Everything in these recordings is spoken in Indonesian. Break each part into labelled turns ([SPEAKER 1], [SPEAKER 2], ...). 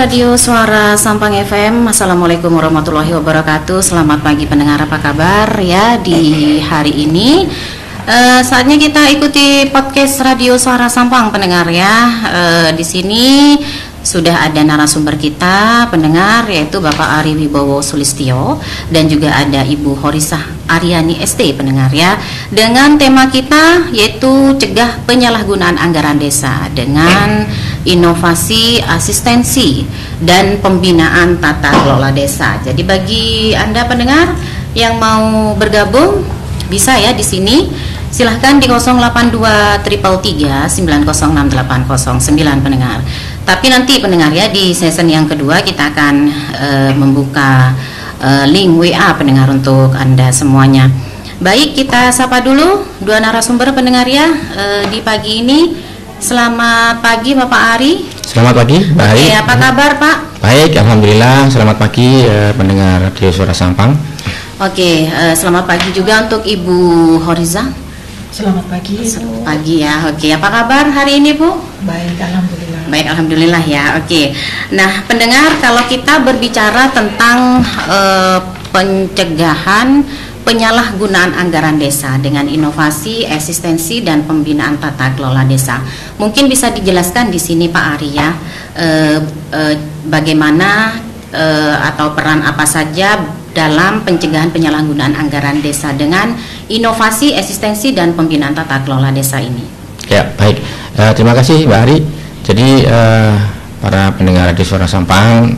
[SPEAKER 1] Radio Suara Sampang FM. Assalamualaikum warahmatullahi wabarakatuh. Selamat pagi pendengar, apa kabar ya di hari ini? Saatnya kita ikuti podcast Radio Suara Sampang pendengar ya. Di sini sudah ada narasumber kita pendengar, yaitu Bapak Ari Wibowo Sulistyo dan juga ada Ibu Horisah Aryani ST pendengar ya, dengan tema kita yaitu cegah penyalahgunaan anggaran desa dengan inovasi, asistensi dan pembinaan tata kelola desa. Jadi bagi Anda pendengar yang mau bergabung bisa ya di sini. Silahkan di 082 333 906809 pendengar. Tapi nanti pendengar ya, di season yang kedua kita akan membuka link WA pendengar untuk Anda semuanya. Baik, kita sapa dulu dua narasumber pendengar ya di pagi ini. Selamat pagi Bapak Ari.
[SPEAKER 2] Selamat pagi Mbak Ari.
[SPEAKER 1] Apa kabar Pak?
[SPEAKER 2] Baik, alhamdulillah. Selamat pagi pendengar Radio Suara Sampang.
[SPEAKER 1] Oke, selamat pagi juga untuk Ibu Horizah.
[SPEAKER 3] Selamat pagi.
[SPEAKER 1] Selamat pagi ya. Oke, apa kabar hari ini Bu?
[SPEAKER 3] Baik, alhamdulillah.
[SPEAKER 1] Baik, alhamdulillah ya. Oke. Nah, pendengar, kalau kita berbicara tentang pencegahan penyalahgunaan anggaran desa dengan inovasi, asistensi dan pembinaan tata kelola desa, mungkin bisa dijelaskan di sini Pak Ari ya, bagaimana atau peran apa saja dalam pencegahan penyalahgunaan anggaran desa dengan inovasi, asistensi dan pembinaan tata kelola desa ini.
[SPEAKER 2] Ya, baik. Terima kasih Mbak Ari. Jadi para pendengar di Suara Sampang,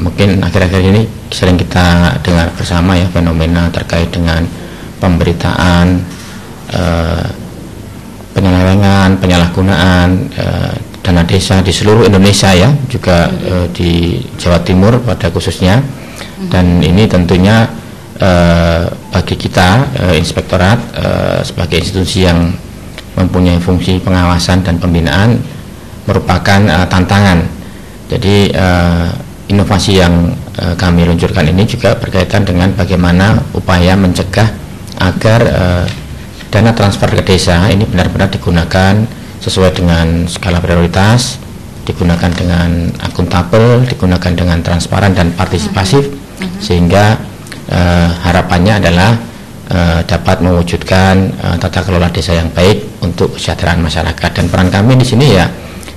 [SPEAKER 2] mungkin akhir-akhir ini sering kita dengar bersama ya fenomena terkait dengan pemberitaan penyelewengan, penyalahgunaan dana desa di seluruh Indonesia ya, juga di Jawa Timur pada khususnya. Dan ini tentunya bagi kita inspektorat sebagai institusi yang mempunyai fungsi pengawasan dan pembinaan merupakan tantangan. Jadi inovasi yang kami luncurkan ini juga berkaitan dengan bagaimana upaya mencegah agar dana transfer ke desa ini benar-benar digunakan sesuai dengan skala prioritas, digunakan dengan akuntabel, digunakan dengan transparan dan partisipasif, sehingga harapannya adalah dapat mewujudkan tata kelola desa yang baik untuk kesejahteraan masyarakat. Dan peran kami di sini ya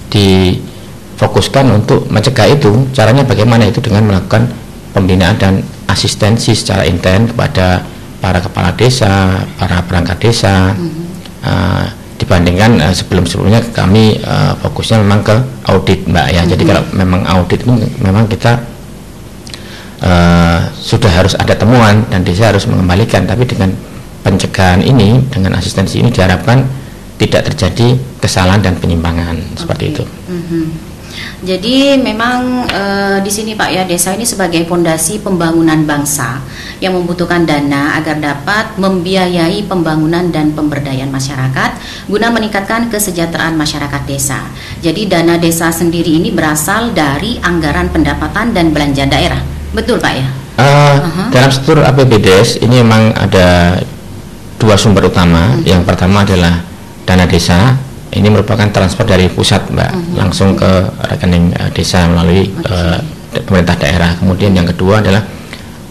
[SPEAKER 2] difokuskan untuk mencegah itu. Caranya bagaimana itu dengan melakukan pembinaan dan asistensi secara intens kepada para kepala desa, para perangkat desa. Dibandingkan sebelum-sebelumnya kami fokusnya memang ke audit Mbak ya. Jadi kalau memang audit ini memang kita sudah harus ada temuan dan desa harus mengembalikan, tapi dengan pencegahan ini, dengan asistensi ini diharapkan tidak terjadi kesalahan dan penyimpangan seperti itu.
[SPEAKER 1] Jadi memang di sini Pak ya, desa ini sebagai fondasi pembangunan bangsa yang membutuhkan dana agar dapat membiayai pembangunan dan pemberdayaan masyarakat guna meningkatkan kesejahteraan masyarakat desa. Jadi dana desa sendiri ini berasal dari anggaran pendapatan dan belanja daerah. Betul Pak ya?
[SPEAKER 2] Dalam struktur APBDes ini memang ada dua sumber utama. Yang pertama adalah dana desa. Ini merupakan transfer dari pusat Mbak, langsung ke rekening desa melalui pemerintah daerah. Kemudian yang kedua adalah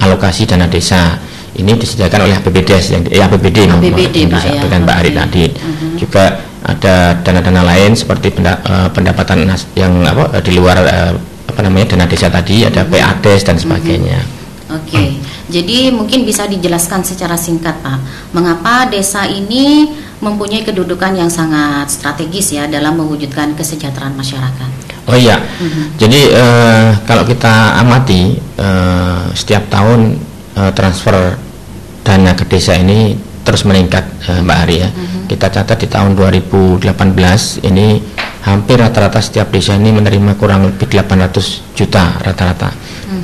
[SPEAKER 2] alokasi dana desa. Ini disediakan oleh APBDes yang APBD yang disampaikan Mbak Ari tadi. Juga ada dana-dana lain seperti pendapatan yang di luar dana desa tadi, ada PADes dan sebagainya.
[SPEAKER 1] Oke. Jadi mungkin bisa dijelaskan secara singkat Pak, mengapa desa ini mempunyai kedudukan yang sangat strategis ya dalam mewujudkan kesejahteraan masyarakat.
[SPEAKER 2] Oh iya. Jadi kalau kita amati setiap tahun transfer dana ke desa ini terus meningkat Mbak Ari ya. Kita catat di tahun 2018 ini hampir rata-rata setiap desa ini menerima kurang lebih 800 juta rata-rata.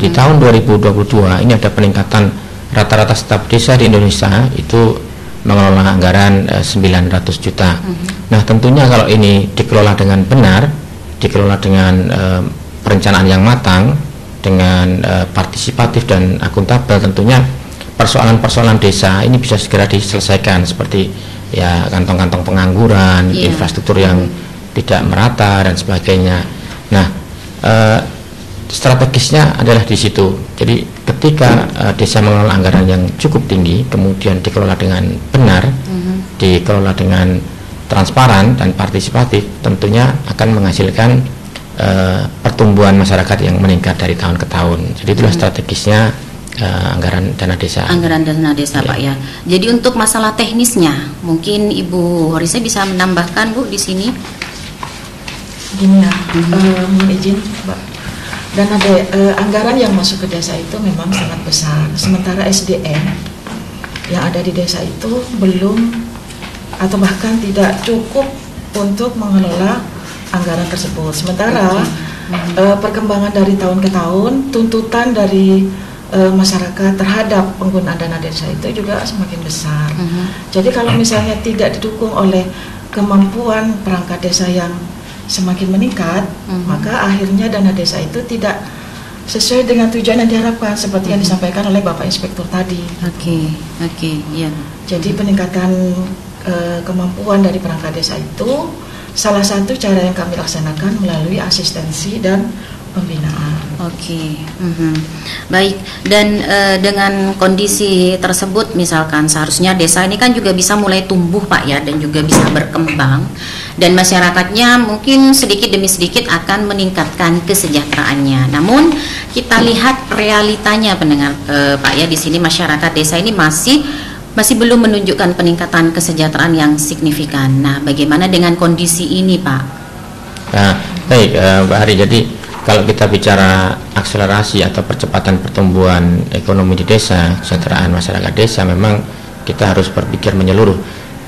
[SPEAKER 2] Di tahun 2022 ini ada peningkatan rata-rata setiap desa di Indonesia itu mengelola anggaran 900 juta. Nah tentunya kalau ini dikelola dengan benar, dikelola dengan perencanaan yang matang, dengan partisipatif dan akuntabel, tentunya persoalan-persoalan desa ini bisa segera diselesaikan, seperti ya kantong-kantong pengangguran, infrastruktur yang tidak merata dan sebagainya. Nah strategisnya adalah di situ. Jadi ketika desa mengelola anggaran yang cukup tinggi, kemudian dikelola dengan benar, dikelola dengan transparan dan partisipatif, tentunya akan menghasilkan pertumbuhan masyarakat yang meningkat dari tahun ke tahun. Jadi itulah strategisnya anggaran dana desa.
[SPEAKER 1] Anggaran dana desa, Pak ya. Jadi untuk masalah teknisnya, mungkin Ibu Horisa bisa menambahkan, Bu, di sini.
[SPEAKER 3] Gini ya, mohon izin, Mbak. Anggaran yang masuk ke desa itu memang sangat besar. Sementara SDM yang ada di desa itu belum atau bahkan tidak cukup untuk mengelola anggaran tersebut. Sementara perkembangan dari tahun ke tahun, tuntutan dari masyarakat terhadap penggunaan dana desa itu juga semakin besar. Jadi kalau misalnya tidak didukung oleh kemampuan perangkat desa yang semakin meningkat, maka akhirnya dana desa itu tidak sesuai dengan tujuan yang diharapkan seperti yang disampaikan oleh Bapak Inspektur tadi.
[SPEAKER 1] Oke, ya.
[SPEAKER 3] Jadi peningkatan kemampuan dari perangkat desa itu salah satu cara yang kami laksanakan melalui asistensi dan pembinaan.
[SPEAKER 1] Baik. Dan dengan kondisi tersebut, misalkan seharusnya desa ini kan juga bisa mulai tumbuh, Pak ya, dan juga bisa berkembang, dan masyarakatnya mungkin sedikit demi sedikit akan meningkatkan kesejahteraannya. Namun kita lihat realitanya, pendengar Pak ya, di sini masyarakat desa ini masih belum menunjukkan peningkatan kesejahteraan yang signifikan. Nah, bagaimana dengan kondisi ini, Pak?
[SPEAKER 2] Nah, baik, Mbak Hari. Jadi kalau kita bicara akselerasi atau percepatan pertumbuhan ekonomi di desa, kesejahteraan masyarakat desa, memang kita harus berpikir menyeluruh.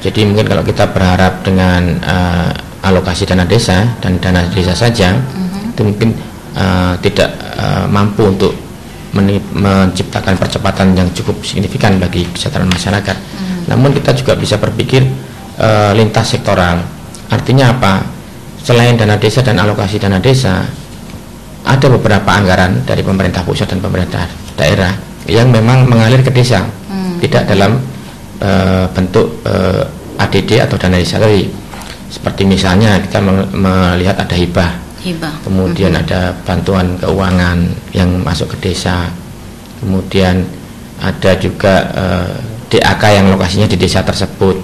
[SPEAKER 2] Jadi mungkin kalau kita berharap dengan alokasi dana desa dan dana desa saja, itu mungkin tidak mampu untuk menciptakan percepatan yang cukup signifikan bagi kesejahteraan masyarakat. Namun kita juga bisa berpikir lintas sektoral. Artinya apa? Selain dana desa dan alokasi dana desa, ada beberapa anggaran dari pemerintah pusat dan pemerintah daerah yang memang mengalir ke desa, tidak dalam bentuk ADD atau dana desa tadi. Seperti misalnya kita melihat ada hibah, kemudian ada bantuan keuangan yang masuk ke desa, kemudian ada juga DAK yang lokasinya di desa tersebut.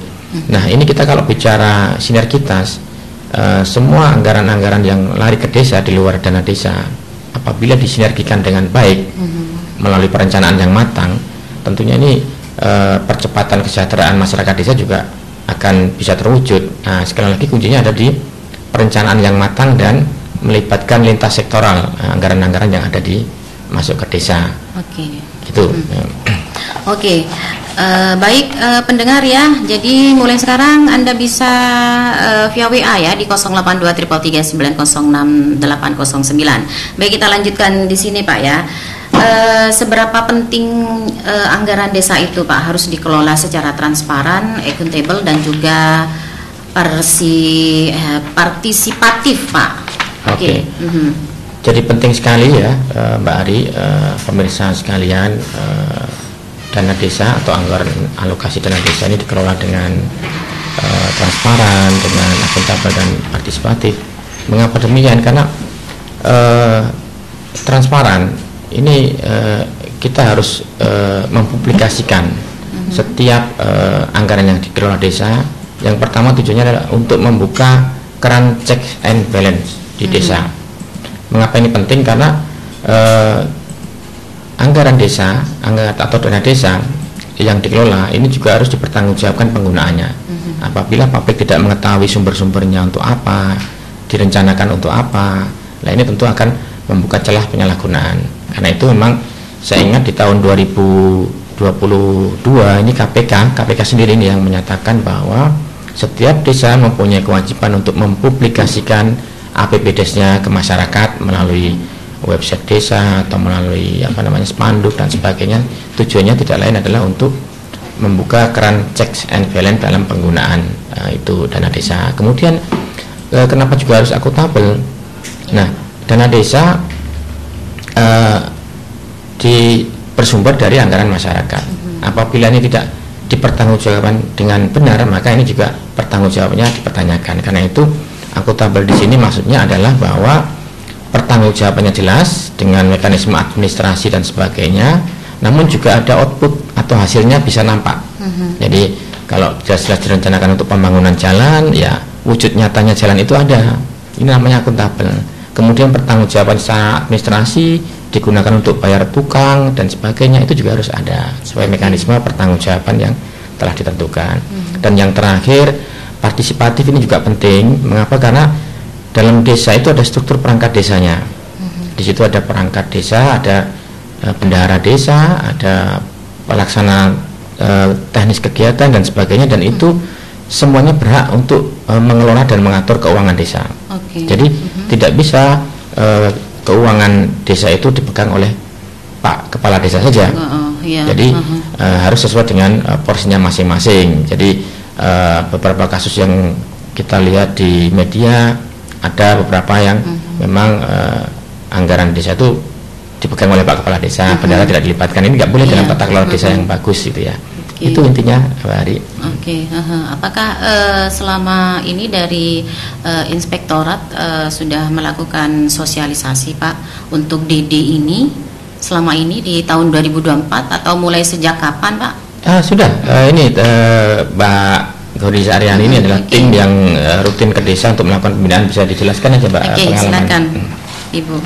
[SPEAKER 2] Nah, ini kita kalau bicara sinergitas, semua anggaran-anggaran yang lari ke desa di luar dana desa, apabila disinergikan dengan baik melalui perencanaan yang matang, tentunya ini percepatan kesejahteraan masyarakat desa juga akan bisa terwujud. Nah, sekali lagi kuncinya ada di perencanaan yang matang dan melibatkan lintas sektoral anggaran-anggaran yang ada di masuk ke desa. Gitu.
[SPEAKER 1] Baik, pendengar ya. Jadi mulai sekarang Anda bisa via WA ya di 082339068809. Baik, kita lanjutkan di sini, Pak ya. Seberapa penting anggaran desa itu, Pak, harus dikelola secara transparan, akuntabel, dan juga partisipatif, Pak.
[SPEAKER 2] Jadi penting sekali ya, Mbak Ari, pemirsa sekalian, dana desa atau anggaran alokasi dana desa ini dikelola dengan transparan, dengan akuntabel dan partisipatif. Mengapa demikian? Karena transparan ini kita harus mempublikasikan setiap anggaran yang dikelola desa. Yang pertama tujuannya adalah untuk membuka keran check and balance di desa. Mengapa ini penting? Karena anggaran desa, atau dana desa yang dikelola ini juga harus dipertanggungjawabkan penggunaannya. Apabila publik tidak mengetahui sumber-sumbernya untuk apa, direncanakan untuk apa, nah ini tentu akan membuka celah penyalahgunaan. Karena itu memang saya ingat di tahun 2022 ini KPK sendiri ini yang menyatakan bahwa setiap desa mempunyai kewajiban untuk mempublikasikan APBDes-nya ke masyarakat melalui website desa atau melalui spanduk dan sebagainya. Tujuannya tidak lain adalah untuk membuka keran checks and balance dalam penggunaan itu dana desa. Kemudian kenapa juga harus akuntabel? Nah, dana desa bersumber dari anggaran masyarakat. Apabila ini tidak dipertanggungjawabkan dengan benar, maka ini juga pertanggungjawabannya dipertanyakan. Karena itu akuntabel di sini maksudnya adalah bahwa pertanggungjawabannya jelas dengan mekanisme administrasi dan sebagainya, namun juga ada output atau hasilnya bisa nampak. Jadi kalau jelas-jelas direncanakan untuk pembangunan jalan, ya wujud nyatanya jalan itu ada. Ini namanya akuntabel. Kemudian pertanggungjawaban secara administrasi digunakan untuk bayar tukang dan sebagainya, itu juga harus ada sesuai mekanisme pertanggungjawaban yang telah ditentukan. Dan yang terakhir, partisipatif ini juga penting. Mengapa? Karena dalam desa itu ada struktur perangkat desanya. Di situ ada perangkat desa, ada bendahara desa, ada pelaksana teknis kegiatan dan sebagainya, dan itu semuanya berhak untuk mengelola dan mengatur keuangan desa. Jadi tidak bisa keuangan desa itu dipegang oleh Pak Kepala Desa saja. Jadi harus sesuai dengan porsinya masing-masing. Jadi beberapa kasus yang kita lihat di media, ada beberapa yang memang anggaran desa itu dipegang oleh Pak Kepala Desa, bendahara tidak dilibatkan. Ini nggak boleh dalam tata kelola desa yang bagus gitu ya. Itu intinya, Mbak Ari.
[SPEAKER 1] Apakah selama ini dari inspektorat sudah melakukan sosialisasi, Pak, untuk DD ini selama ini di tahun 2024 atau mulai sejak kapan, Pak?
[SPEAKER 2] Sudah. Ini Mbak Gori Aryani ini adalah tim yang rutin ke desa untuk melakukan pembinaan. Bisa dijelaskan aja, Mbak, pengalaman.
[SPEAKER 1] Silakan, Ibu.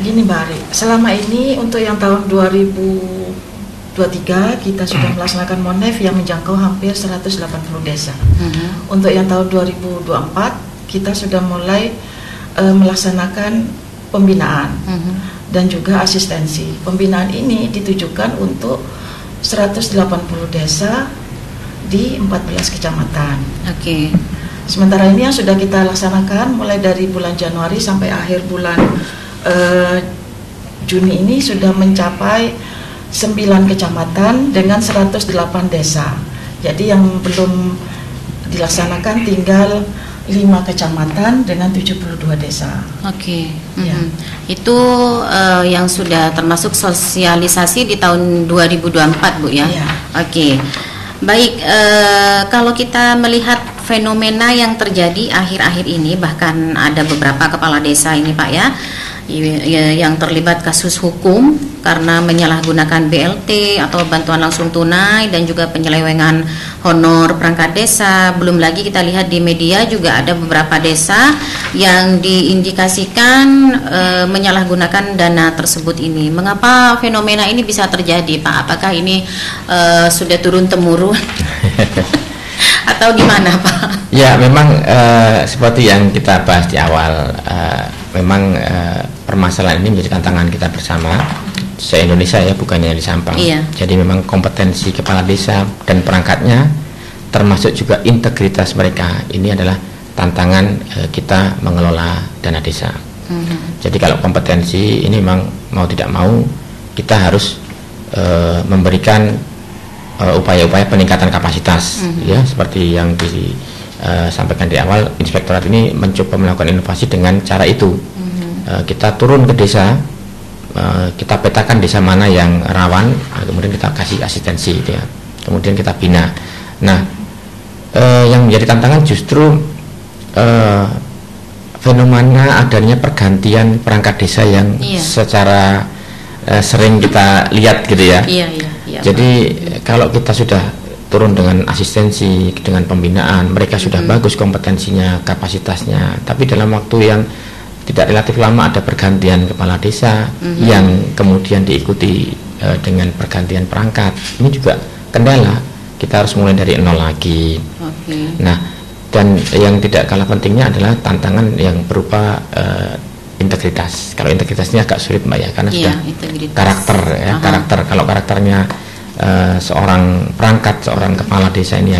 [SPEAKER 3] Begini, Mbak Ari, selama ini untuk yang tahun 2023 kita sudah melaksanakan MONEF yang menjangkau hampir 180 desa. Untuk yang tahun 2024 kita sudah mulai melaksanakan pembinaan dan juga asistensi. Pembinaan ini ditujukan untuk 180 desa di 14 kecamatan. Sementara ini yang sudah kita laksanakan mulai dari bulan Januari sampai akhir bulan Juni ini sudah mencapai 9 kecamatan dengan 108 desa. Jadi yang belum dilaksanakan tinggal 5 kecamatan dengan 72 desa.
[SPEAKER 1] Itu yang sudah termasuk sosialisasi di tahun 2024, Bu ya. Baik, kalau kita melihat fenomena yang terjadi akhir-akhir ini, bahkan ada beberapa kepala desa ini, Pak ya, yang terlibat kasus hukum karena menyalahgunakan BLT atau bantuan langsung tunai dan juga penyelewengan honor perangkat desa. Belum lagi kita lihat di media juga ada beberapa desa yang diindikasikan menyalahgunakan dana tersebut ini. Mengapa fenomena ini bisa terjadi, Pak? Apakah ini sudah turun temurun atau gimana, Pak?
[SPEAKER 2] Ya, memang seperti yang kita bahas di awal, memang permasalahan ini menjadi tantangan kita bersama se-Indonesia ya, bukannya di Sampang. Jadi memang kompetensi kepala desa dan perangkatnya, termasuk juga integritas mereka, ini adalah tantangan kita mengelola dana desa. Jadi kalau kompetensi ini memang mau tidak mau kita harus memberikan upaya-upaya peningkatan kapasitas, ya, seperti yang disampaikan di awal. Inspektorat ini mencoba melakukan inovasi dengan cara itu. Kita turun ke desa, kita petakan desa mana yang rawan, kemudian kita kasih asistensi, gitu ya. Kemudian kita bina. Nah, yang menjadi tantangan justru fenomena adanya pergantian perangkat desa yang secara sering kita lihat, gitu ya. Jadi kalau kita sudah turun dengan asistensi, dengan pembinaan, mereka sudah bagus kompetensinya, kapasitasnya, tapi dalam waktu yang tidak relatif lama ada pergantian kepala desa yang kemudian diikuti dengan pergantian perangkat. Ini juga kendala, kita harus mulai dari nol lagi. Nah, dan yang tidak kalah pentingnya adalah tantangan yang berupa integritas. Kalau integritasnya agak sulit, Mbak ya, karena sudah karakter ya, karakter. Kalau karakternya seorang perangkat, seorang kepala desa ini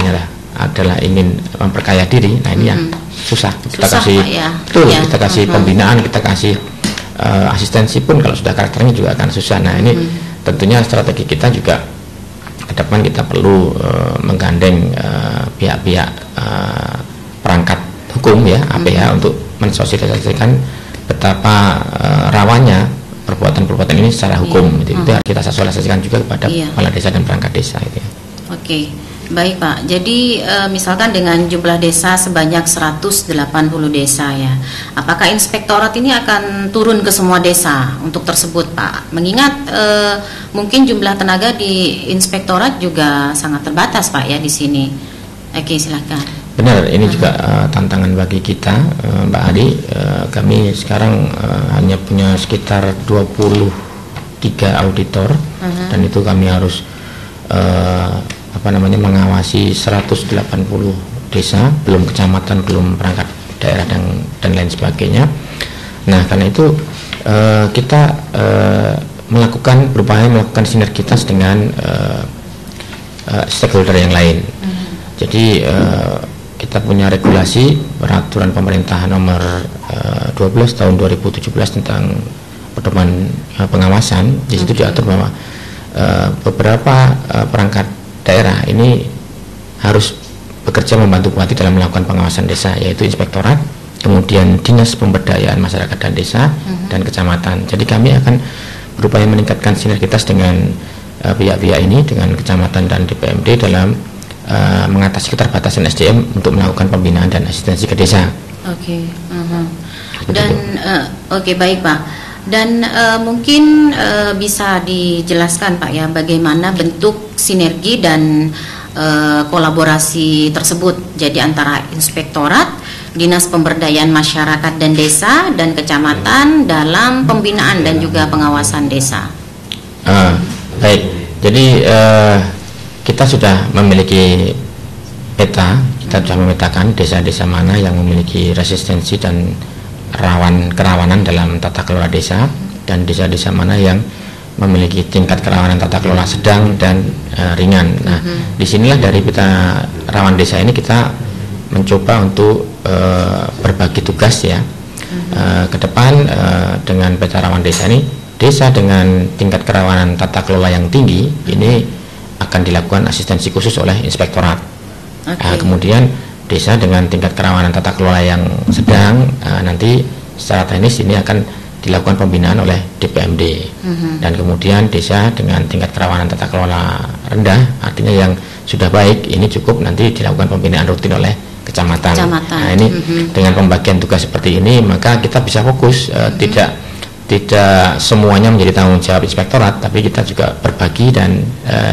[SPEAKER 2] adalah ingin memperkaya diri, nah ini yang susah. Kita kasih, kita kasih pembinaan, kita kasih asistensi pun kalau sudah karakternya juga akan susah. Nah ini tentunya strategi kita juga ke depan kita perlu menggandeng pihak-pihak perangkat hukum ya, APH, untuk mensosialisasikan betapa rawannya perbuatan-perbuatan ini secara hukum. Itu harus kita sosialisasikan juga kepada kepala desa dan perangkat desa. Gitu ya.
[SPEAKER 1] Baik Pak, jadi misalkan dengan jumlah desa sebanyak 180 desa ya, apakah inspektorat ini akan turun ke semua desa untuk tersebut Pak? Mengingat mungkin jumlah tenaga di inspektorat juga sangat terbatas Pak ya di sini. Oke, silakan.
[SPEAKER 2] Benar, ini juga tantangan bagi kita Mbak Adi. Kami sekarang hanya punya sekitar 23 auditor, dan itu kami harus mengawasi 180 desa, belum kecamatan, belum perangkat daerah dan lain sebagainya. Nah, karena itu kita berupaya melakukan sinergitas dengan stakeholder yang lain. Jadi kita punya regulasi peraturan pemerintah nomor 12 tahun 2017 tentang pedoman pengawasan. Di situ diatur bahwa beberapa perangkat daerah ini harus bekerja membantu Bupati dalam melakukan pengawasan desa, yaitu inspektorat, kemudian dinas pemberdayaan masyarakat dan desa, dan kecamatan. Jadi kami akan berupaya meningkatkan sinergitas dengan pihak-pihak ini, dengan kecamatan dan DPMD dalam mengatasi keterbatasan SDM untuk melakukan pembinaan dan asistensi ke desa.
[SPEAKER 1] Oke. Dan oke, baik Pak. Dan mungkin bisa dijelaskan Pak ya, bagaimana bentuk sinergi dan kolaborasi tersebut, jadi antara inspektorat, dinas pemberdayaan masyarakat dan desa, dan kecamatan dalam pembinaan dan juga pengawasan desa.
[SPEAKER 2] Baik, jadi kita sudah memiliki peta, kita sudah memetakan desa-desa mana yang memiliki resistensi dan kerawanan dalam tata kelola desa, dan desa-desa mana yang memiliki tingkat kerawanan tata kelola sedang dan ringan. Nah, disinilah dari peta rawan desa ini kita mencoba untuk berbagi tugas ya. Ke depan dengan peta rawan desa ini, desa dengan tingkat kerawanan tata kelola yang tinggi ini akan dilakukan asistensi khusus oleh inspektorat. Kemudian desa dengan tingkat kerawanan tata kelola yang sedang, nanti secara teknis ini akan dilakukan pembinaan oleh DPMD. Dan kemudian desa dengan tingkat kerawanan tata kelola rendah, artinya yang sudah baik, ini cukup nanti dilakukan pembinaan rutin oleh kecamatan. Nah, ini dengan pembagian tugas seperti ini, maka kita bisa fokus, tidak semuanya menjadi tanggung jawab inspektorat, tapi kita juga berbagi dan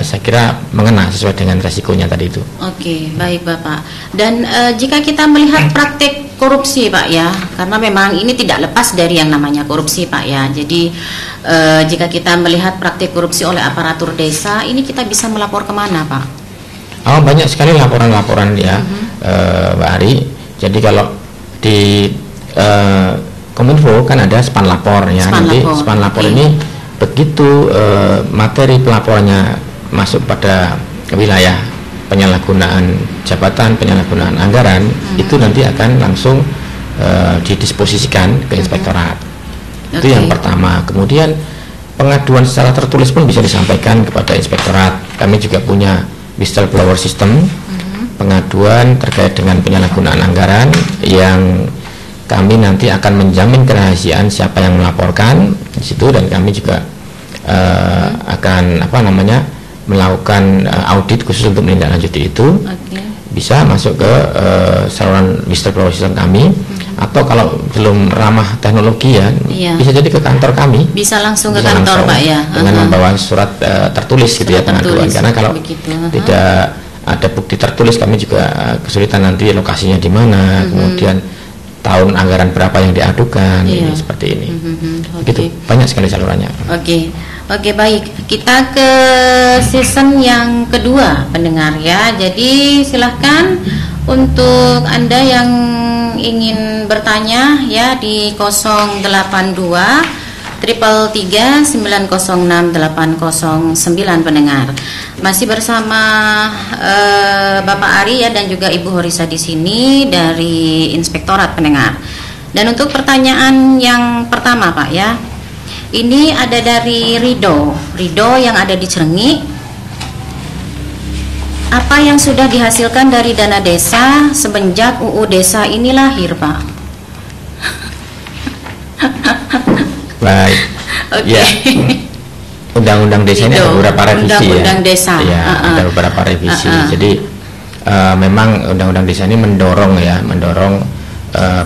[SPEAKER 2] saya kira mengena sesuai dengan resikonya tadi itu.
[SPEAKER 1] Oke, baik Bapak. Dan jika kita melihat praktik korupsi Pak ya, karena memang ini tidak lepas dari yang namanya korupsi Pak ya. Jadi jika kita melihat praktik korupsi oleh aparatur desa, ini kita bisa melapor kemana Pak?
[SPEAKER 2] Banyak sekali laporan-laporan ya, Mbak Ari. Jadi kalau di Kominfo kan ada span lapor ya. Nanti span lapor ini begitu materi pelaporannya masuk pada wilayah penyalahgunaan jabatan, penyalahgunaan anggaran, itu nanti akan langsung didisposisikan ke inspektorat. Itu yang pertama. Kemudian pengaduan secara tertulis pun bisa disampaikan kepada inspektorat. Kami juga punya whistleblower system, pengaduan terkait dengan penyalahgunaan anggaran yang kami nanti akan menjamin kerahasiaan siapa yang melaporkan di situ, dan kami juga akan melakukan audit khusus untuk menindaklanjuti itu. Bisa masuk ke saluran whistleblower system kami, atau kalau belum ramah teknologi ya, bisa jadi ke kantor kami.
[SPEAKER 1] Bisa langsung ke kantor Pak ya.
[SPEAKER 2] Dengan membawa surat tertulis gitu ya, pengaduan. Karena kalau tidak ada bukti tertulis, kami juga kesulitan nanti lokasinya di mana, kemudian tahun anggaran berapa yang diadukan, ini seperti ini. Gitu, banyak sekali salurannya.
[SPEAKER 1] Oke, baik. Kita ke season yang kedua pendengar ya. Jadi silahkan untuk Anda yang ingin bertanya ya di 082 333 906 809 pendengar. Masih bersama Bapak Ari ya, dan juga Ibu Horisa di sini dari Inspektorat pendengar. Dan untuk pertanyaan yang pertama Pak ya, ini ada dari Rido yang ada di Cirenyi. Apa yang sudah dihasilkan dari dana desa semenjak UU Desa ini lahir Pak?
[SPEAKER 2] Baik. Ya. Undang-undang desa ini ada beberapa revisi ya.
[SPEAKER 1] Undang-undang desa.
[SPEAKER 2] Ya, ada beberapa revisi. Jadi memang undang-undang desa ini mendorong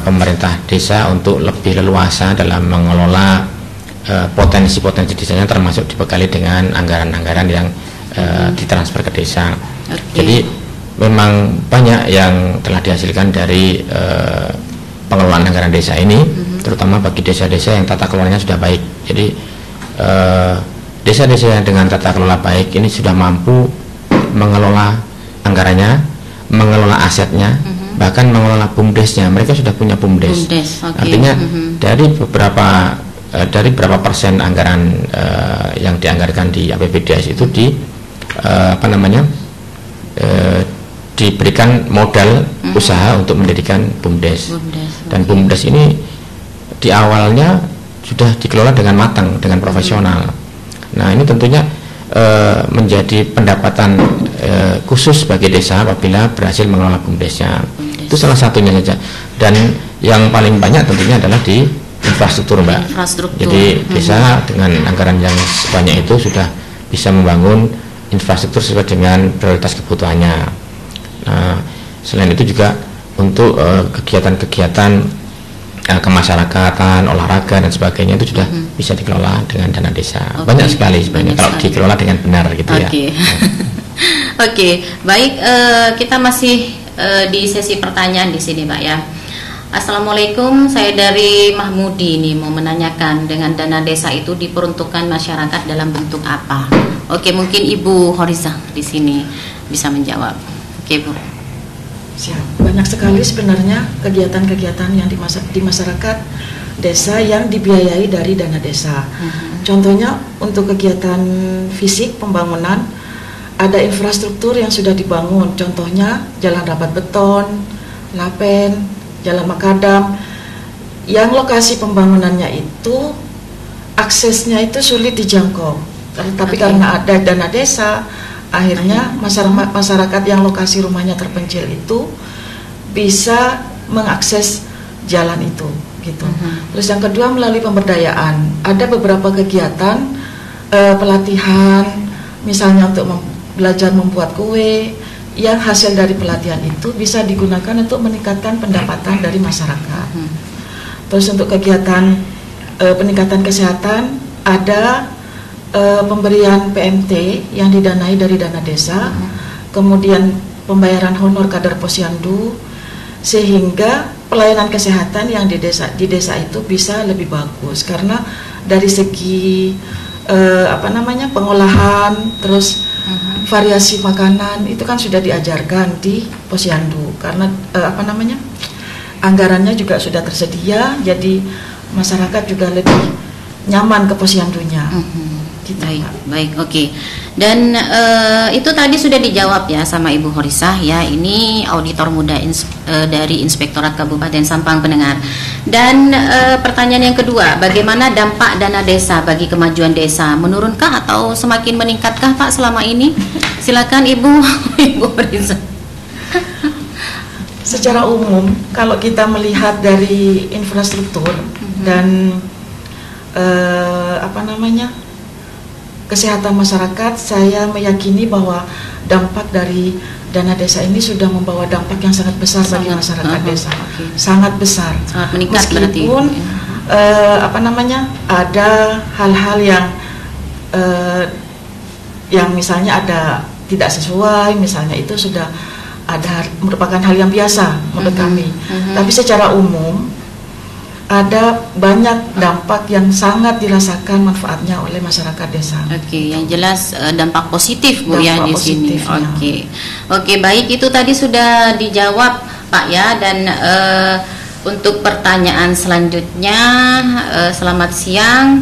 [SPEAKER 2] pemerintah desa untuk lebih leluasa dalam mengelola potensi-potensi desanya, termasuk dibekali dengan anggaran-anggaran yang ditransfer ke desa. Jadi memang banyak yang telah dihasilkan dari pengelolaan anggaran desa ini, terutama bagi desa-desa yang tata kelolanya sudah baik. Jadi desa-desa yang dengan tata kelola baik ini sudah mampu mengelola anggarannya, mengelola asetnya, bahkan mengelola BUMDesnya. Mereka sudah punya BUMDes. Artinya dari berapa persen anggaran yang dianggarkan di APBDes itu diberikan modal usaha untuk mendirikan BUMDes. Dan BUMDes ini di awalnya sudah dikelola dengan matang, dengan profesional. Nah, ini tentunya menjadi pendapatan khusus bagi desa apabila berhasil mengelola BUMDesnya. Itu salah satunya saja. Dan yang paling banyak tentunya adalah di infrastruktur, Mbak. Jadi desa dengan anggaran yang sebanyak itu sudah bisa membangun infrastruktur sesuai dengan prioritas kebutuhannya. Nah, selain itu juga untuk kegiatan-kegiatan kemasyarakatan, olahraga dan sebagainya itu sudah bisa dikelola dengan dana desa. Banyak sekali sebenarnya kalau dikelola dengan benar gitu ya. Oke,
[SPEAKER 1] baik, kita masih di sesi pertanyaan di sini, Pak ya. Assalamualaikum, saya dari Mahmudi nih mau menanyakan, dengan dana desa itu diperuntukkan masyarakat dalam bentuk apa? Oke, mungkin Ibu Horizah di sini bisa menjawab. Oke, Bu.
[SPEAKER 3] Siap. Banyak sekali sebenarnya kegiatan-kegiatan yang di masyarakat desa yang dibiayai dari dana desa. Contohnya untuk kegiatan fisik pembangunan, ada infrastruktur yang sudah dibangun. Contohnya jalan rapat beton, lapen, jalan makadam, yang lokasi pembangunannya itu aksesnya itu sulit dijangkau. Tapi karena ada dana desa, akhirnya masyarakat yang lokasi rumahnya terpencil itu bisa mengakses jalan itu, gitu. Terus yang kedua, melalui pemberdayaan, ada beberapa kegiatan pelatihan, misalnya untuk belajar membuat kue, yang hasil dari pelatihan itu bisa digunakan untuk meningkatkan pendapatan dari masyarakat. Terus untuk kegiatan peningkatan kesehatan, ada pemberian PMT yang didanai dari dana desa, kemudian pembayaran honor kader posyandu, sehingga pelayanan kesehatan yang di desa itu bisa lebih bagus, karena dari segi pengolahan, terus variasi makanan itu kan sudah diajarkan di posyandu, karena anggarannya juga sudah tersedia, jadi masyarakat juga lebih nyaman ke posyandunya. Gitu,
[SPEAKER 1] baik, oke. Dan itu tadi sudah dijawab ya sama Ibu Horizah ya. Ini auditor muda dari Inspektorat Kabupaten Sampang pendengar. Dan pertanyaan yang kedua, bagaimana dampak dana desa bagi kemajuan desa? Menurunkah atau semakin meningkatkah Pak selama ini? Silakan Ibu Horizah.
[SPEAKER 3] Secara umum, kalau kita melihat dari infrastruktur dan kesehatan masyarakat, saya meyakini bahwa dampak dari dana desa ini sudah membawa dampak yang sangat besar bagi masyarakat desa. Sangat besar.
[SPEAKER 1] Sangat meningkat.
[SPEAKER 3] Meskipun ada hal-hal yang misalnya ada tidak sesuai, misalnya itu sudah ada merupakan hal yang biasa menurut kami. Tapi secara umum ada banyak dampak yang sangat dirasakan manfaatnya oleh masyarakat desa.
[SPEAKER 1] Oke, yang jelas dampak positif Bu ya di sini. Oke, baik, itu tadi sudah dijawab Pak ya. Dan untuk pertanyaan selanjutnya, selamat siang,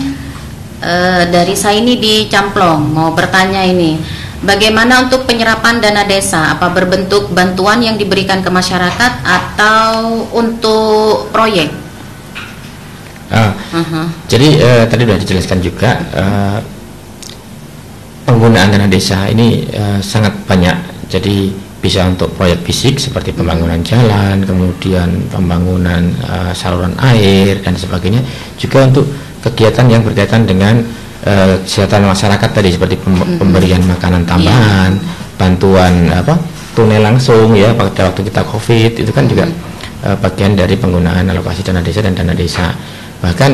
[SPEAKER 1] dari saya ini di Camplong mau bertanya ini. Bagaimana untuk penyerapan dana desa? Apa berbentuk bantuan yang diberikan ke masyarakat atau untuk proyek?
[SPEAKER 2] Jadi tadi sudah dijelaskan juga, penggunaan dana desa ini sangat banyak. Jadi bisa untuk proyek fisik seperti pembangunan jalan, kemudian pembangunan saluran air dan sebagainya. Juga untuk kegiatan yang berkaitan dengan kesehatan masyarakat tadi, seperti pemberian makanan tambahan, bantuan tunai langsung ya pada waktu kita COVID itu kan juga bagian dari penggunaan alokasi dana desa dan dana desa. Bahkan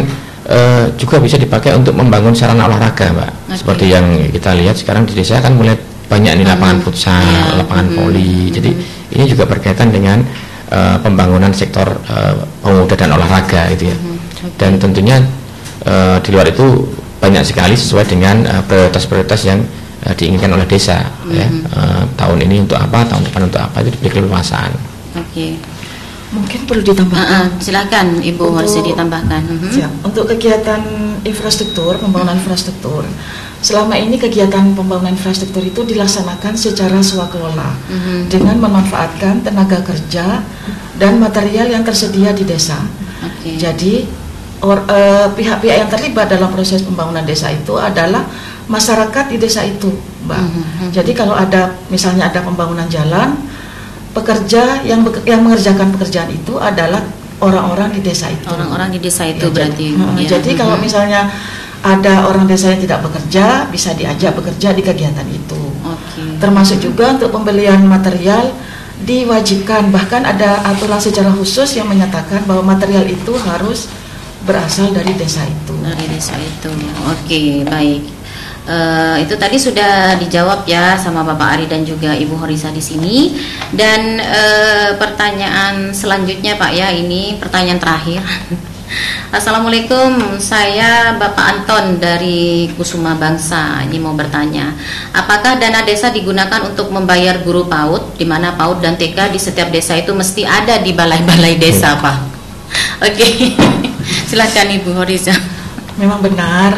[SPEAKER 2] juga bisa dipakai untuk membangun sarana olahraga, Mbak. Seperti yang kita lihat sekarang di desa kan mulai banyak nih lapangan futsal, lapangan voli. Jadi ini juga berkaitan dengan pembangunan sektor pemuda dan olahraga gitu ya. Dan tentunya di luar itu banyak sekali sesuai dengan prioritas-prioritas yang diinginkan oleh desa ya. Tahun ini untuk apa, tahun depan untuk apa, itu diberi keleluasaan.
[SPEAKER 1] Oke.
[SPEAKER 3] Mungkin perlu ditambahkan.
[SPEAKER 1] Silakan Ibu harus ditambahkan.
[SPEAKER 3] Untuk kegiatan infrastruktur, pembangunan infrastruktur, selama ini kegiatan pembangunan infrastruktur itu dilaksanakan secara swakelola dengan memanfaatkan tenaga kerja dan material yang tersedia di desa. Jadi pihak-pihak yang terlibat dalam proses pembangunan desa itu adalah masyarakat di desa itu, Mbak. Jadi kalau ada misalnya ada pembangunan jalan, pekerja yang mengerjakan pekerjaan itu adalah orang-orang di desa itu.
[SPEAKER 1] Orang-orang di desa itu
[SPEAKER 3] Ya,
[SPEAKER 1] berarti.
[SPEAKER 3] Jadi kalau misalnya ada orang desa yang tidak bekerja, bisa diajak bekerja di kegiatan itu. Termasuk juga untuk pembelian material diwajibkan, bahkan ada aturan secara khusus yang menyatakan bahwa material itu harus berasal dari desa itu.
[SPEAKER 1] Dari desa itu. Oke, baik. Itu tadi sudah dijawab ya sama Bapak Ari dan juga Ibu Horisa di sini. Dan pertanyaan selanjutnya Pak ya, ini pertanyaan terakhir. Assalamualaikum, saya Bapak Anton dari Kusuma Bangsa. Ini mau bertanya, apakah dana desa digunakan untuk membayar guru PAUD, di mana PAUD dan TK di setiap desa itu mesti ada di balai-balai desa, Pak? Oke. Silakan Ibu Horisa.
[SPEAKER 3] Memang benar,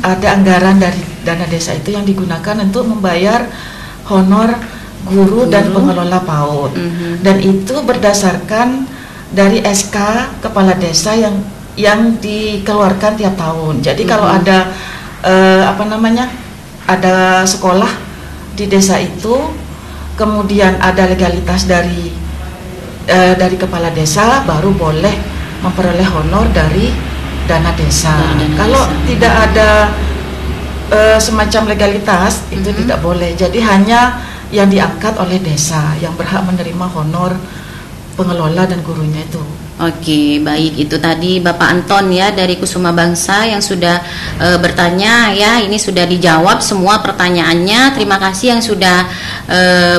[SPEAKER 3] ada anggaran dari dana desa itu yang digunakan untuk membayar honor guru dan pengelola PAUD. Dan itu berdasarkan dari SK kepala desa yang dikeluarkan tiap tahun. Jadi kalau ada ada sekolah di desa itu, kemudian ada legalitas dari kepala desa, baru boleh memperoleh honor dari dana desa. Kalau tidak ada semacam legalitas, itu tidak boleh. Jadi hanya yang diangkat oleh desa yang berhak menerima honor pengelola dan gurunya itu.
[SPEAKER 1] Oke, baik, itu tadi Bapak Anton ya dari Kusuma Bangsa yang sudah bertanya ya. Ini sudah dijawab semua pertanyaannya. Terima kasih yang sudah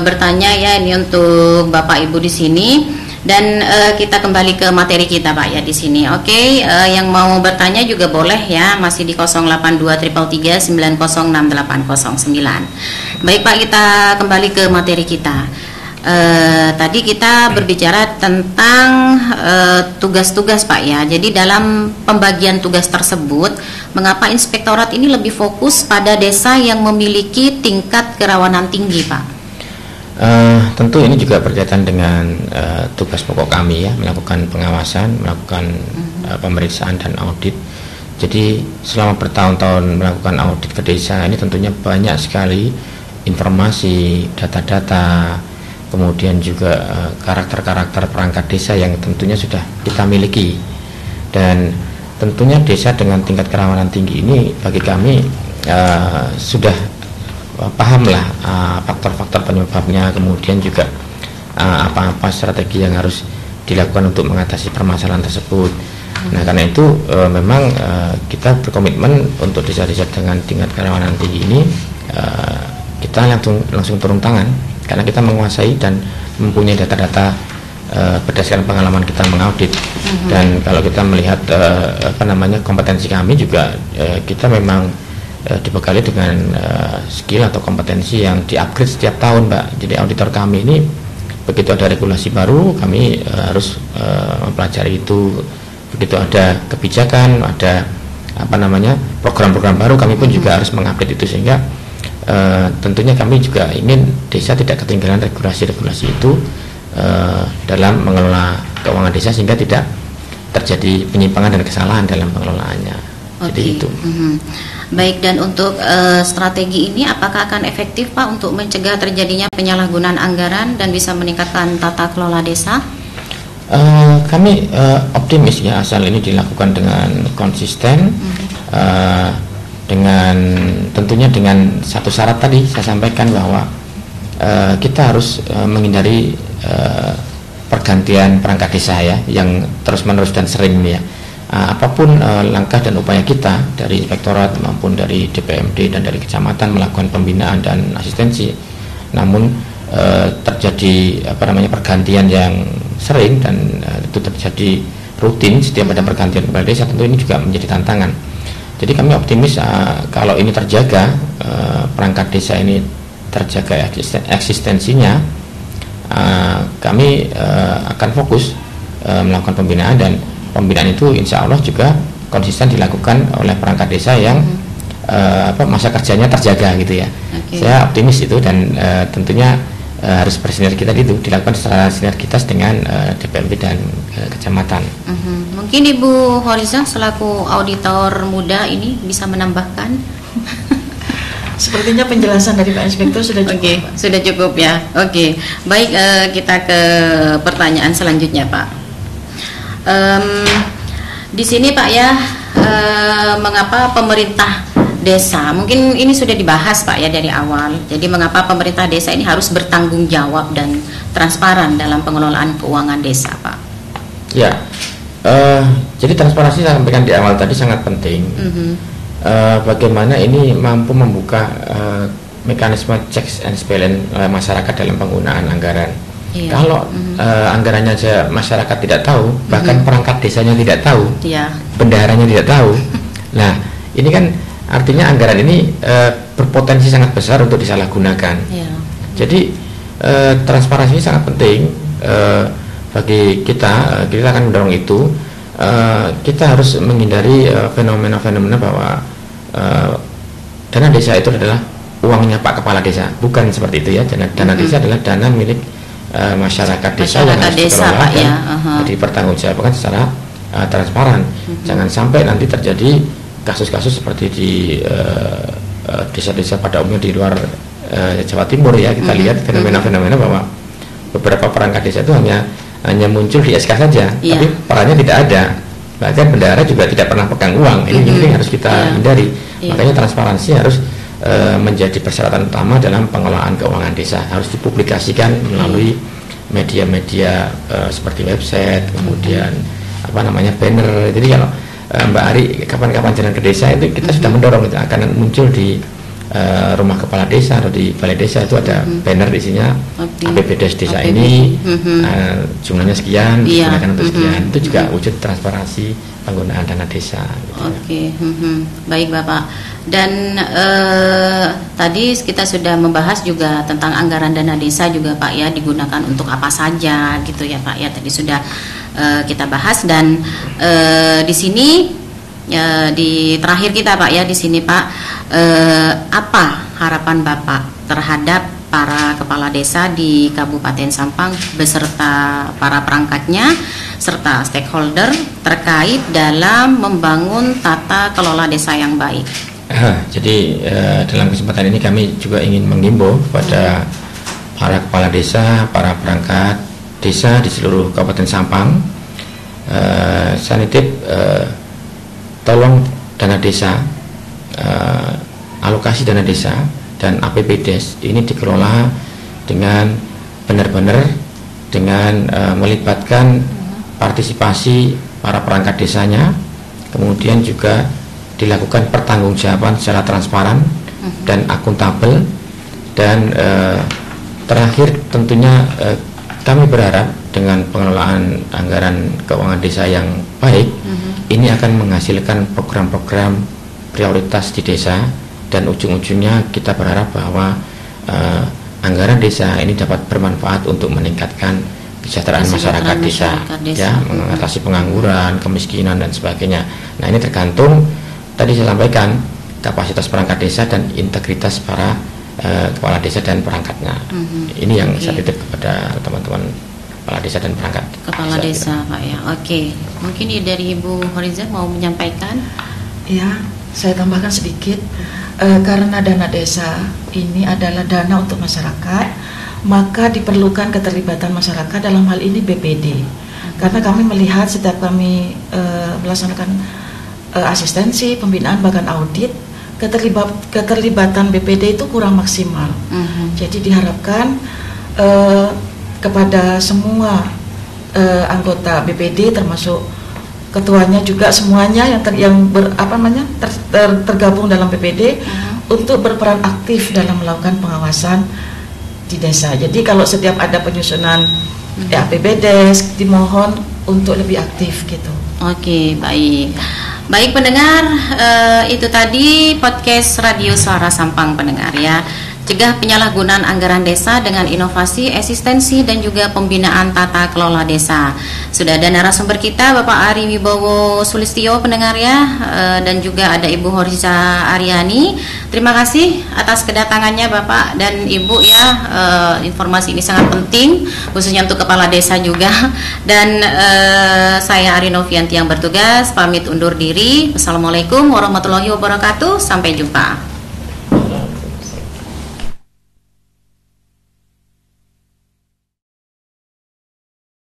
[SPEAKER 1] bertanya ya, ini untuk Bapak Ibu di sini. Dan kita kembali ke materi kita Pak ya di sini. Oke, yang mau bertanya juga boleh ya, masih di 08233906809. Baik Pak, kita kembali ke materi kita. Tadi kita berbicara tentang tugas-tugas Pak ya. Jadi dalam pembagian tugas tersebut, mengapa inspektorat ini lebih fokus pada desa yang memiliki tingkat kerawanan tinggi Pak?
[SPEAKER 2] Tentu ini juga berkaitan dengan tugas pokok kami ya, melakukan pengawasan, melakukan pemeriksaan dan audit. Jadi selama bertahun-tahun melakukan audit ke desa ini tentunya banyak sekali informasi, data-data, kemudian juga karakter-karakter perangkat desa yang tentunya sudah kita miliki. Dan tentunya desa dengan tingkat kerawanan tinggi ini bagi kami sudah pahamlah faktor-faktor penyebabnya, kemudian juga apa-apa strategi yang harus dilakukan untuk mengatasi permasalahan tersebut. Nah karena itu memang kita berkomitmen untuk desa-desa dengan tingkat kerawanan tinggi ini kita langsung turun tangan, karena kita menguasai dan mempunyai data-data berdasarkan pengalaman kita mengaudit. Dan kalau kita melihat kompetensi kami juga kita memang dibekali dengan skill atau kompetensi yang di-upgrade setiap tahun, Mbak. Jadi auditor kami ini begitu ada regulasi baru, kami harus mempelajari itu. Begitu ada kebijakan, ada program-program baru, kami pun juga harus mengupdate itu, sehingga tentunya kami juga ingin desa tidak ketinggalan regulasi-regulasi itu dalam mengelola keuangan desa, sehingga tidak terjadi penyimpangan dan kesalahan dalam pengelolaannya. Jadi itu.
[SPEAKER 1] Baik, dan untuk strategi ini apakah akan efektif Pak untuk mencegah terjadinya penyalahgunaan anggaran dan bisa meningkatkan tata kelola desa?
[SPEAKER 2] Kami optimis ya, asal ini dilakukan dengan konsisten, dengan tentunya dengan satu syarat tadi saya sampaikan bahwa kita harus menghindari pergantian perangkat desa ya, yang terus-menerus dan sering ya. Apapun langkah dan upaya kita dari inspektorat maupun dari DPMD dan dari kecamatan melakukan pembinaan dan asistensi, namun terjadi pergantian yang sering dan itu terjadi rutin setiap ada pergantian kepala desa, tentu ini juga menjadi tantangan. Jadi kami optimis kalau ini terjaga, perangkat desa ini terjaga eksistensinya, kami akan fokus melakukan pembinaan, dan pembinaan itu insya Allah juga konsisten dilakukan oleh perangkat desa yang masa kerjanya terjaga gitu ya. Saya optimis itu, dan tentunya harus bersinergitas itu dilakukan secara sinergitas dengan DPMD dan kecamatan.
[SPEAKER 1] Mungkin Ibu Horiza selaku auditor muda ini bisa menambahkan.
[SPEAKER 3] Sepertinya penjelasan dari Pak Inspektur sudah cukup.
[SPEAKER 1] Sudah cukup ya. Baik, kita ke pertanyaan selanjutnya Pak. Di sini Pak ya, mengapa pemerintah desa, mungkin ini sudah dibahas Pak ya dari awal. Jadi mengapa pemerintah desa ini harus bertanggung jawab dan transparan dalam pengelolaan keuangan desa Pak?
[SPEAKER 2] Ya, jadi transparansi saya sampaikan di awal tadi sangat penting. Bagaimana ini mampu membuka mekanisme checks and balance masyarakat dalam penggunaan anggaran. Kalau anggarannya saja masyarakat tidak tahu, bahkan perangkat desanya tidak tahu, bendaharanya tidak tahu. Nah, ini kan artinya anggaran ini berpotensi sangat besar untuk disalahgunakan. Jadi transparansi ini sangat penting bagi kita. Kita akan mendorong itu. Kita harus menghindari fenomena-fenomena bahwa dana desa itu adalah uangnya Pak Kepala Desa. Bukan seperti itu ya. Dana desa adalah dana milik masyarakat desa yang harus dikelola dan dipertanggungjawabkan secara transparan. Jangan sampai nanti terjadi kasus-kasus seperti di desa-desa pada umumnya di luar Jawa Timur ya. Kita lihat fenomena-fenomena bahwa beberapa perangkat desa itu hanya muncul di SK saja, tapi perannya tidak ada. Bahkan bendahara juga tidak pernah pegang uang. Ini harus kita hindari. Makanya transparansi harus menjadi persyaratan utama dalam pengelolaan keuangan desa. Harus dipublikasikan melalui media-media seperti website, kemudian banner. Jadi kalau Mbak Ari kapan-kapan jalan ke desa itu kita sudah mendorong itu akan muncul di rumah kepala desa atau di balai desa itu ada banner isinya APBD desa ini jumlahnya sekian digunakan untuk sekian. Itu juga wujud transparansi penggunaan dana desa gitu.
[SPEAKER 1] Baik Bapak, dan tadi kita sudah membahas juga tentang anggaran dana desa juga Pak ya, digunakan untuk apa saja gitu ya Pak ya, tadi sudah kita bahas. Dan di sini di terakhir kita Pak ya, di sini Pak, apa harapan Bapak terhadap para kepala desa di Kabupaten Sampang beserta para perangkatnya serta stakeholder terkait dalam membangun tata kelola desa yang baik?
[SPEAKER 2] Jadi dalam kesempatan ini kami juga ingin menghimbau kepada para kepala desa, para perangkat desa di seluruh Kabupaten Sampang, saya nitip tolong dana desa, alokasi dana desa dan APBD ini dikelola dengan benar-benar, dengan melibatkan partisipasi para perangkat desanya, kemudian juga dilakukan pertanggungjawaban secara transparan dan akuntabel, dan terakhir tentunya kami berharap dengan pengelolaan anggaran keuangan desa yang baik, ini akan menghasilkan program-program prioritas di desa, dan ujung-ujungnya kita berharap bahwa anggaran desa ini dapat bermanfaat untuk meningkatkan kesejahteraan masyarakat desa, ya, mengatasi pengangguran, kemiskinan dan sebagainya. Nah, ini tergantung tadi saya sampaikan kapasitas perangkat desa dan integritas para kepala desa dan perangkatnya. Ini yang saya titip kepada teman-teman kepala desa dan perangkat
[SPEAKER 1] kepala desa Pak ya. Mungkin dari Ibu Horiza mau menyampaikan?
[SPEAKER 3] Ya, saya tambahkan sedikit. Karena dana desa ini adalah dana untuk masyarakat, maka diperlukan keterlibatan masyarakat, dalam hal ini BPD. Karena kami melihat setiap kami melaksanakan asistensi, pembinaan, bahkan audit, keterlibatan BPD itu kurang maksimal. Jadi diharapkan kepada semua anggota BPD termasuk ketuanya juga semuanya yang tergabung dalam BPD untuk berperan aktif dalam melakukan pengawasan di desa. Jadi kalau setiap ada penyusunan APBDes dimohon untuk lebih aktif gitu.
[SPEAKER 1] Oke, baik. Baik pendengar, itu tadi podcast Radio Suara Sampang pendengar ya. Cegah penyalahgunaan anggaran desa dengan inovasi, eksistensi dan juga pembinaan tata kelola desa. Sudah ada narasumber kita Bapak Ari Wibowo Sulistyo pendengar ya, dan juga ada Ibu Horiza Aryani. Terima kasih atas kedatangannya Bapak dan Ibu ya. Informasi ini sangat penting khususnya untuk kepala desa juga. Dan saya Ari Novianti yang bertugas pamit undur diri. Wassalamualaikum warahmatullahi wabarakatuh. Sampai jumpa.